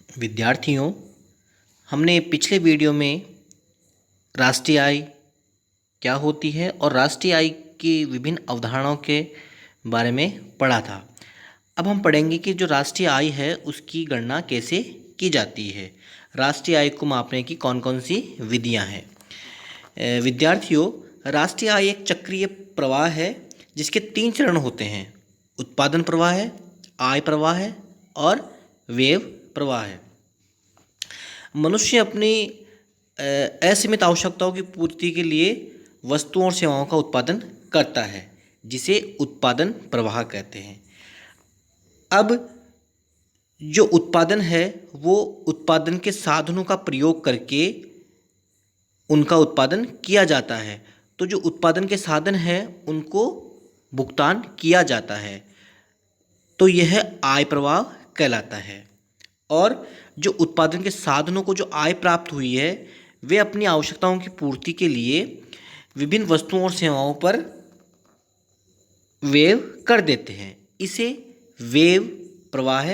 विद्यार्थियों, हमने पिछले वीडियो में राष्ट्रीय आय क्या होती है और राष्ट्रीय आय की विभिन्न अवधारणाओं के बारे में पढ़ा था। अब हम पढ़ेंगे कि जो राष्ट्रीय आय है उसकी गणना कैसे की जाती है, राष्ट्रीय आय को मापने की कौन कौन सी विधियां हैं। विद्यार्थियों, राष्ट्रीय आय एक चक्रीय प्रवाह है जिसके 3 चरण होते हैं। उत्पादन प्रवाह है, आय प्रवाह है और व्यय प्रवाह है। मनुष्य अपनी असीमित आवश्यकताओं की पूर्ति के लिए वस्तुओं और सेवाओं का उत्पादन करता है, जिसे उत्पादन प्रवाह कहते हैं। अब जो उत्पादन है वो उत्पादन के साधनों का प्रयोग करके उनका उत्पादन किया जाता है। तो जो उत्पादन के साधन हैं उनको भुगतान किया जाता है, तो यह आय प्रवाह कहलाता है। और जो उत्पादन के साधनों को जो आय प्राप्त हुई है वे अपनी आवश्यकताओं की पूर्ति के लिए विभिन्न वस्तुओं और सेवाओं पर व्यय कर देते हैं, इसे व्यय प्रवाह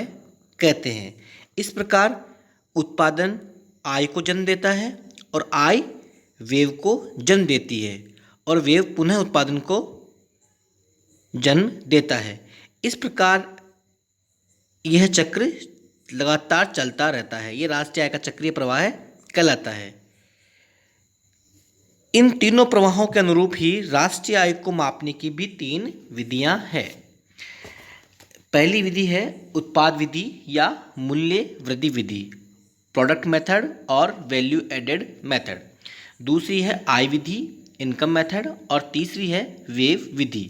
कहते हैं। इस प्रकार उत्पादन आय को जन्म देता है और आय व्यय को जन्म देती है और व्यय पुनः उत्पादन को जन्म देता है। इस प्रकार यह चक्र लगातार चलता रहता है। ये राष्ट्रीय आय का चक्रीय प्रवाह कहलाता है। इन तीनों प्रवाहों के अनुरूप ही राष्ट्रीय आय को मापने की भी 3 विधियां हैं। पहली विधि है उत्पाद विधि या मूल्य वृद्धि विधि, प्रोडक्ट मेथड और वैल्यू एडेड मेथड। दूसरी है आय विधि, इनकम मेथड और तीसरी है व्यय विधि,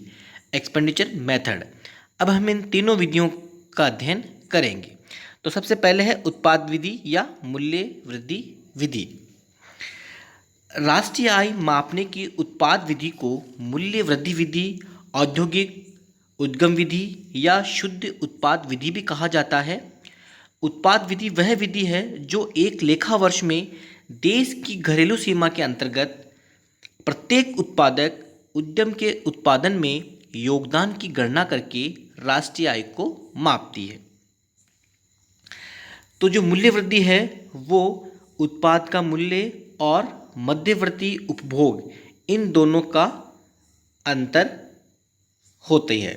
एक्सपेंडिचर मेथड। अब हम इन तीनों विधियों का अध्ययन करेंगे। तो सबसे पहले है उत्पाद विधि या मूल्य वृद्धि विधि। राष्ट्रीय आय मापने की उत्पाद विधि को मूल्य वृद्धि विधि, औद्योगिक उद्गम विधि या शुद्ध उत्पाद विधि भी कहा जाता है। उत्पाद विधि वह विधि है जो एक लेखा वर्ष में देश की घरेलू सीमा के अंतर्गत प्रत्येक उत्पादक उद्यम के उत्पादन में योगदान की गणना करके राष्ट्रीय आय को मापती है। तो जो मूल्य वृद्धि है वो उत्पाद का मूल्य और मध्यवर्ती उपभोग, इन दोनों का अंतर होती है।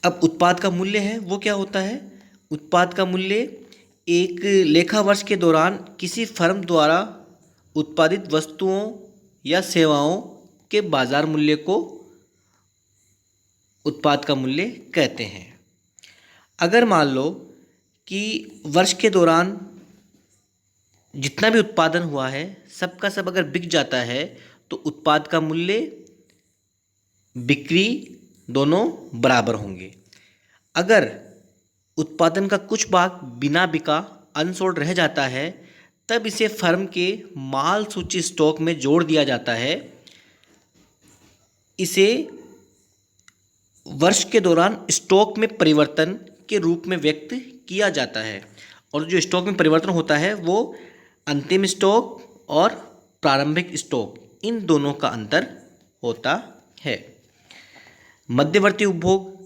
अब उत्पाद का मूल्य है वो क्या होता है? उत्पाद का मूल्य एक लेखा वर्ष के दौरान किसी फर्म द्वारा उत्पादित वस्तुओं या सेवाओं के बाजार मूल्य को उत्पाद का मूल्य कहते हैं। अगर मान लो कि वर्ष के दौरान जितना भी उत्पादन हुआ है सबका सब अगर बिक जाता है तो उत्पाद का मूल्य बिक्री दोनों बराबर होंगे। अगर उत्पादन का कुछ भाग बिना बिका अनसोल्ड रह जाता है तब इसे फर्म के माल सूची स्टॉक में जोड़ दिया जाता है। इसे वर्ष के दौरान स्टॉक में परिवर्तन के रूप में व्यक्त किया जाता है। और जो स्टॉक में परिवर्तन होता है वो अंतिम स्टॉक और प्रारंभिक स्टॉक, इन दोनों का अंतर होता है। मध्यवर्ती उपभोग,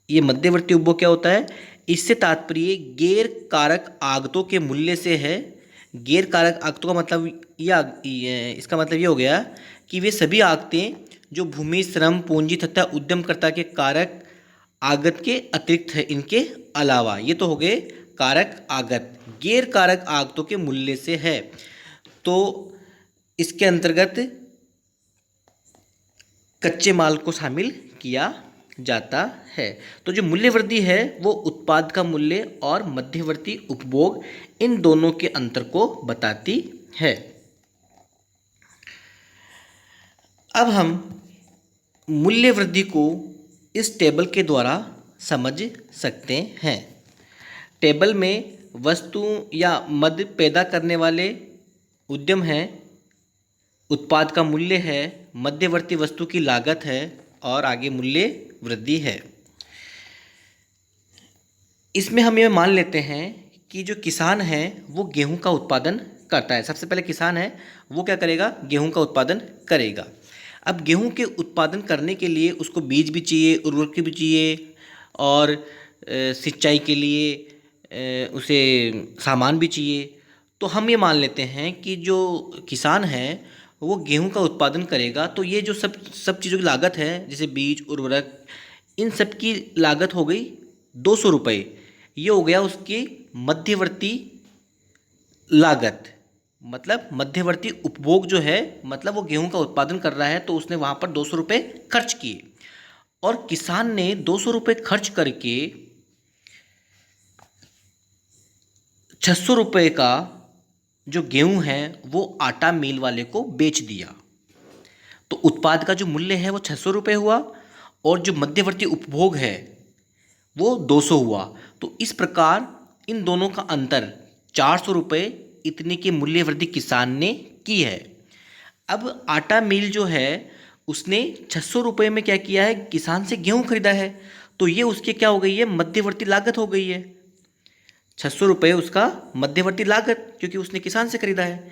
ये मध्यवर्ती उपभोग क्या होता है? इससे तात्पर्य गैर कारक आगतों के मूल्य से है। गैर कारक आगतों का मतलब इसका मतलब ये हो गया कि वे सभी आगतें जो भूमि, श्रम, पूंजी तथा उद्यमकर्ता के कारक आगत के अतिरिक्त है, इनके अलावा। ये तो हो गए कारक आगत। गैर कारक आगतों के मूल्य से है तो इसके अंतर्गत कच्चे माल को शामिल किया जाता है। तो जो मूल्य वृद्धि है वो उत्पाद का मूल्य और मध्यवर्ती उपभोग, इन दोनों के अंतर को बताती है। अब हम मूल्य वृद्धि को इस टेबल के द्वारा समझ सकते हैं। टेबल में वस्तु या मद पैदा करने वाले उद्यम हैं, उत्पाद का मूल्य है, मध्यवर्ती वस्तु की लागत है और आगे मूल्य वृद्धि है। इसमें हम ये मान लेते हैं कि जो किसान है वो गेहूं का उत्पादन करता है। सबसे पहले किसान है वो क्या करेगा? गेहूं का उत्पादन करेगा। अब गेहूं के उत्पादन करने के लिए उसको बीज भी चाहिए, उर्वरक भी चाहिए और सिंचाई के लिए उसे सामान भी चाहिए। तो हम ये मान लेते हैं कि जो किसान है वो गेहूं का उत्पादन करेगा, तो ये जो सब सब चीज़ों की लागत है, जैसे बीज, उर्वरक, इन सब की लागत हो गई 200 रुपये। ये हो गया उसकी मध्यवर्ती लागत, मतलब मध्यवर्ती उपभोग जो है, मतलब वो गेहूं का उत्पादन कर रहा है तो उसने वहाँ पर 200 रुपये खर्च किए। और किसान ने 200 रुपये खर्च करके 600 रुपये का जो गेहूं है वो आटा मिल वाले को बेच दिया। तो उत्पाद का जो मूल्य है वो 600 रुपये हुआ, और जो मध्यवर्ती उपभोग है वो 200 हुआ। तो इस प्रकार इन दोनों का अंतर 400 रुपये इतने की मूल्य वृद्धि किसान ने की है। अब आटा मिल जो है उसने 600 रुपये में क्या किया है, किसान से गेहूं खरीदा है, तो ये उसकी क्या हो गई है, मध्यवर्ती लागत हो गई है। 600 रुपये उसका मध्यवर्ती लागत, क्योंकि उसने किसान से खरीदा है।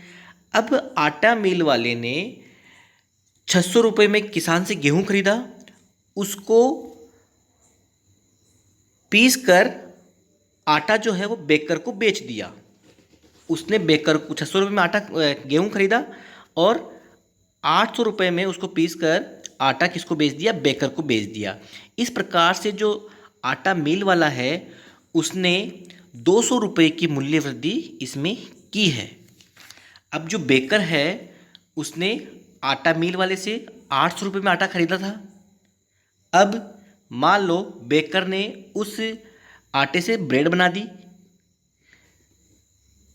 अब आटा मिल वाले ने 600 रुपये में किसान से गेहूं खरीदा, उसको पीस कर आटा जो है वो बेकर को बेच दिया। उसने बेकर को 600 रुपये में आटा गेहूं खरीदा और 800 रुपये में उसको पीस कर आटा किसको बेच दिया, बेकर को बेच दिया। इस प्रकार से जो आटा मिल वाला है उसने 200 रुपये की मूल्य वृद्धि इसमें की है। अब जो बेकर है उसने आटा मिल वाले से 800 रुपये में आटा खरीदा था। अब मान लो बेकर ने उस आटे से ब्रेड बना दी,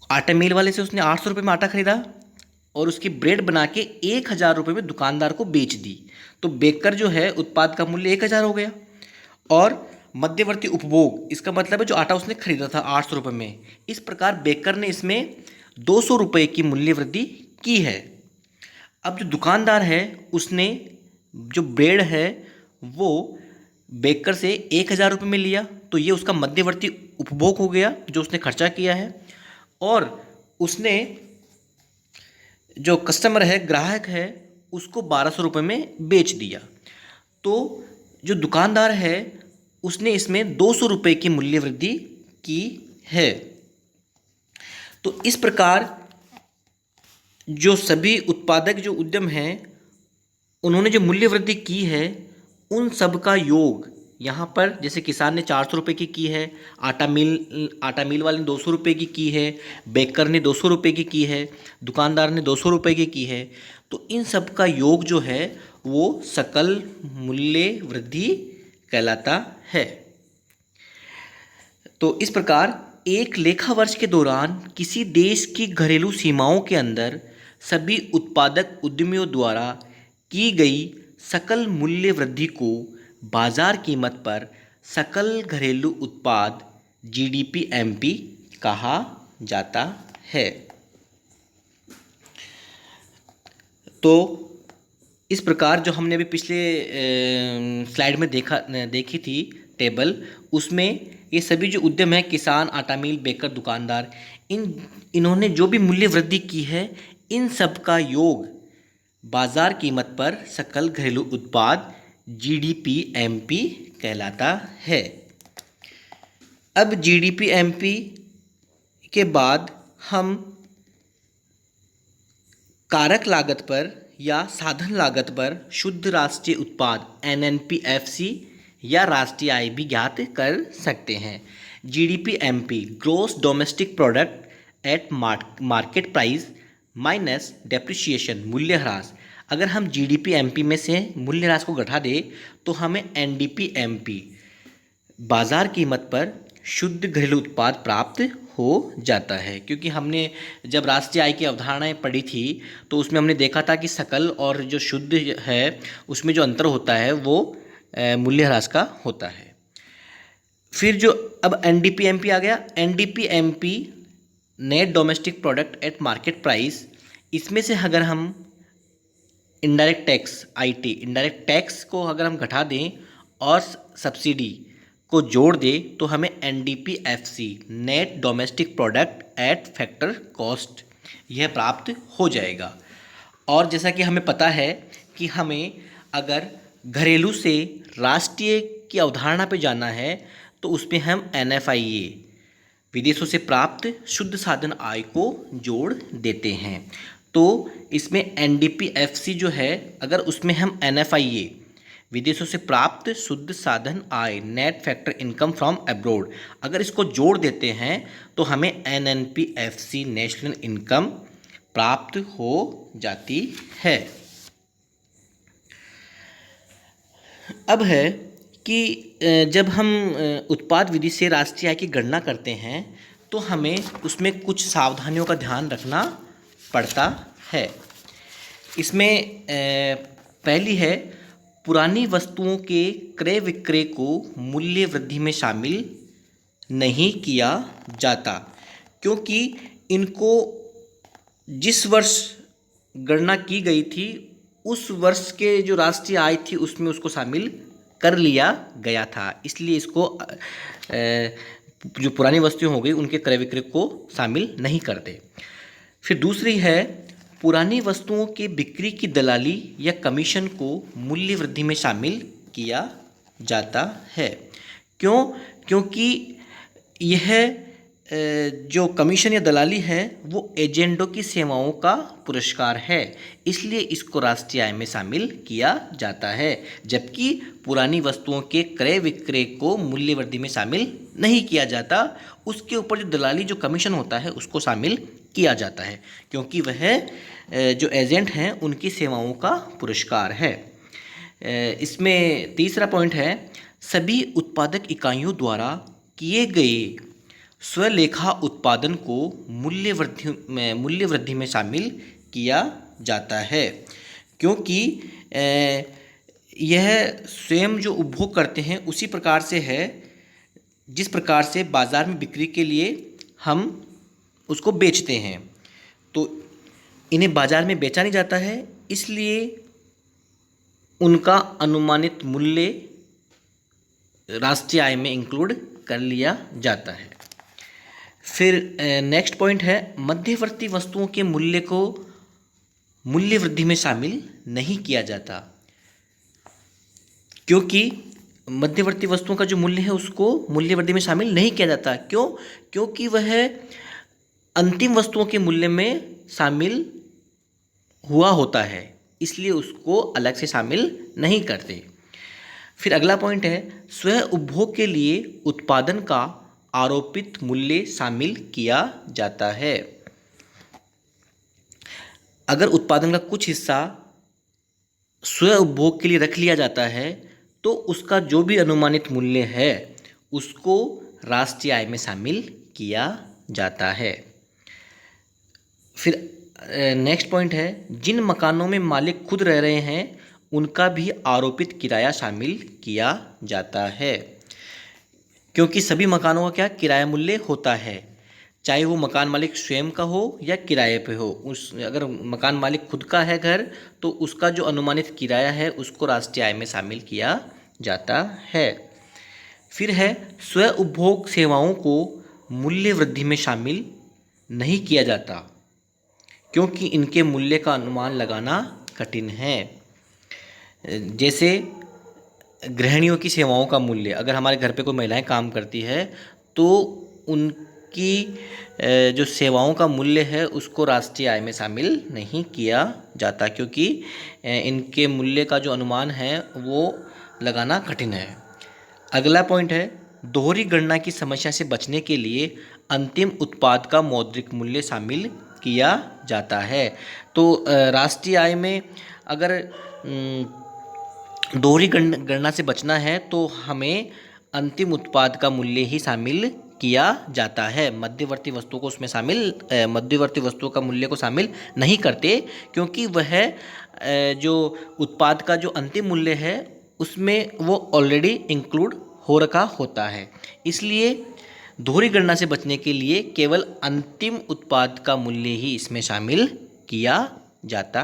आटा मिल वाले से उसने 800 रुपये में आटा खरीदा और उसकी ब्रेड बना के 1000 रुपये में दुकानदार को बेच दी। तो बेकर जो है उत्पाद का मूल्य 1000 हो गया, और मध्यवर्ती उपभोग इसका मतलब है जो आटा उसने खरीदा था 800 रुपये में। इस प्रकार बेकर ने इसमें 200 रुपये की मूल्य वृद्धि की है। अब जो दुकानदार है उसने जो ब्रेड है वो बेकर से 1000 रुपये में लिया, तो ये उसका मध्यवर्ती उपभोग हो गया जो उसने खर्चा किया है। और उसने जो कस्टमर है, ग्राहक है, उसको 1200 रुपये में बेच दिया। तो जो दुकानदार है उसने इसमें 200 रुपये की मूल्य वृद्धि की है। तो इस प्रकार जो सभी उत्पादक जो उद्यम हैं उन्होंने जो मूल्य वृद्धि की है उन सब का योग यहाँ पर, जैसे किसान ने 400 रुपये की है, आटा मिल वाले ने 200 रुपये की है, बेकर ने 200 रुपये की है, दुकानदार ने 200 रुपये की है। तो इन सब का योग जो है वो सकल मूल्य वृद्धि कहलाता है। तो इस प्रकार एक लेखा वर्ष के दौरान किसी देश की घरेलू सीमाओं के अंदर सभी उत्पादक उद्यमियों द्वारा की गई सकल मूल्य वृद्धि को बाजार कीमत पर सकल घरेलू उत्पाद GDP-MP कहा जाता है। तो इस प्रकार जो हमने अभी पिछले स्लाइड में देखी थी टेबल, उसमें ये सभी जो उद्यम है, किसान, आटा मिल, बेकर, दुकानदार, इन्होंने जो भी मूल्य वृद्धि की है इन सब का योग बाजार कीमत पर सकल घरेलू उत्पाद GDP-MP कहलाता है। अब GDP-MP के बाद हम कारक लागत पर या साधन लागत पर शुद्ध राष्ट्रीय उत्पाद NNP-FC या राष्ट्रीय आय भी ज्ञात कर सकते हैं। GDP-MP gross domestic product at market price minus depreciation मूल्यह्रास। अगर हम GDP-MP में से मूल्यह्रास को घटा दें तो हमें NDP-MP बाजार कीमत पर शुद्ध घरेलू उत्पाद प्राप्त हो जाता है। क्योंकि हमने जब राष्ट्रीय आय की अवधारणाएं पढ़ी थी तो उसमें हमने देखा था कि सकल और जो शुद्ध है उसमें जो अंतर होता है वो मूल्यह्रास का होता है। फिर जो अब NDP-MP आ गया, NDP-MP net domestic product at market price, इसमें से अगर हम indirect tax IT indirect tax को अगर हम घटा दें और सब्सिडी को जोड़ दें तो हमें NDP-FC net domestic product eight factor cost यह प्राप्त हो जाएगा। और जैसा कि हमें पता है कि हमें अगर घरेलू से राष्ट्रीय की अवधारणा पे जाना है तो उसमें हम NFIA विदेशों से प्राप्त शुद्ध साधन आय को जोड़ देते हैं। तो इसमें एनडीपीएफसी जो है, अगर उसमें हम एनएफआईए विदेशों से प्राप्त शुद्ध साधन आय net factor income from abroad, अगर इसको जोड़ देते हैं तो हमें एनएनपीएफसी नेशनल इनकम प्राप्त हो जाती है। अब है कि जब हम उत्पाद विधि से राष्ट्रीय आय की गणना करते हैं तो हमें उसमें कुछ सावधानियों का ध्यान रखना पड़ता है। इसमें पहली है, पुरानी वस्तुओं के क्रय विक्रय को मूल्य वृद्धि में शामिल नहीं किया जाता, क्योंकि इनको जिस वर्ष गणना की गई थी उस वर्ष के जो राष्ट्रीय आय थी उसमें उसको शामिल कर लिया गया था, इसलिए इसको जो पुरानी वस्तुएं हो गई उनके क्रय विक्रय को शामिल नहीं करते। फिर दूसरी है, पुरानी वस्तुओं के बिक्री की दलाली या कमीशन को मूल्य वृद्धि में शामिल किया जाता है। क्यों? क्योंकि यह जो कमीशन या दलाली है वो एजेंटों की सेवाओं का पुरस्कार है, इसलिए इसको राष्ट्रीय आय में शामिल किया जाता है, जबकि पुरानी वस्तुओं के क्रय विक्रय को मूल्य वृद्धि में शामिल नहीं किया जाता। उसके ऊपर जो दलाली जो कमीशन होता है उसको शामिल किया जाता है, क्योंकि वह जो एजेंट हैं उनकी सेवाओं का पुरस्कार है। इसमें तीसरा पॉइंट है, सभी उत्पादक इकाइयों द्वारा किए गए स्वलेखा उत्पादन को मूल्य वृद्धि में शामिल किया जाता है, क्योंकि यह स्वयं जो उपभोग करते हैं उसी प्रकार से है जिस प्रकार से बाज़ार में बिक्री के लिए हम उसको बेचते हैं। तो इन्हें बाज़ार में बेचा नहीं जाता है, इसलिए उनका अनुमानित मूल्य राष्ट्रीय आय में इंक्लूड कर लिया जाता है। फिर नेक्स्ट पॉइंट है, मध्यवर्ती वस्तुओं के मूल्य को मूल्य वृद्धि में शामिल नहीं किया जाता, क्योंकि मध्यवर्ती वस्तुओं का जो मूल्य है उसको मूल्य वृद्धि में शामिल नहीं किया जाता। क्यों? क्योंकि वह अंतिम वस्तुओं के मूल्य में शामिल हुआ होता है, इसलिए उसको अलग से शामिल नहीं करते। फिर अगला पॉइंट है, स्वयं उपभोग के लिए उत्पादन का आरोपित मूल्य शामिल किया जाता है। अगर उत्पादन का कुछ हिस्सा स्वयं उपभोग के लिए रख लिया जाता है तो उसका जो भी अनुमानित मूल्य है उसको राष्ट्रीय आय में शामिल किया जाता है। फिर नेक्स्ट पॉइंट है, जिन मकानों में मालिक खुद रह रहे हैं उनका भी आरोपित किराया शामिल किया जाता है, क्योंकि सभी मकानों का क्या किराया मूल्य होता है, चाहे वो मकान मालिक स्वयं का हो या किराए पे हो। अगर मकान मालिक खुद का है घर तो उसका जो अनुमानित किराया है उसको राष्ट्रीय आय में शामिल किया जाता है। फिर है, स्वयं उपभोग सेवाओं को मूल्य वृद्धि में शामिल नहीं किया जाता, क्योंकि इनके मूल्य का अनुमान लगाना कठिन है। जैसे गृहिणियों की सेवाओं का मूल्य, अगर हमारे घर पे कोई महिलाएं काम करती है तो उनकी जो सेवाओं का मूल्य है उसको राष्ट्रीय आय में शामिल नहीं किया जाता, क्योंकि इनके मूल्य का जो अनुमान है वो लगाना कठिन है। अगला पॉइंट है, दोहरी गणना की समस्या से बचने के लिए अंतिम उत्पाद का मौद्रिक मूल्य शामिल किया जाता है। तो राष्ट्रीय आय में अगर दोहरी गणना से बचना है तो हमें अंतिम उत्पाद का मूल्य ही शामिल किया जाता है। मध्यवर्ती वस्तुओं को उसमें मध्यवर्ती वस्तुओं का मूल्य को शामिल नहीं करते, क्योंकि वह जो उत्पाद का जो अंतिम मूल्य है उसमें वो ऑलरेडी इंक्लूड हो रखा होता है। इसलिए दोहरी गणना से बचने के लिए केवल अंतिम उत्पाद का मूल्य ही इसमें शामिल किया जाता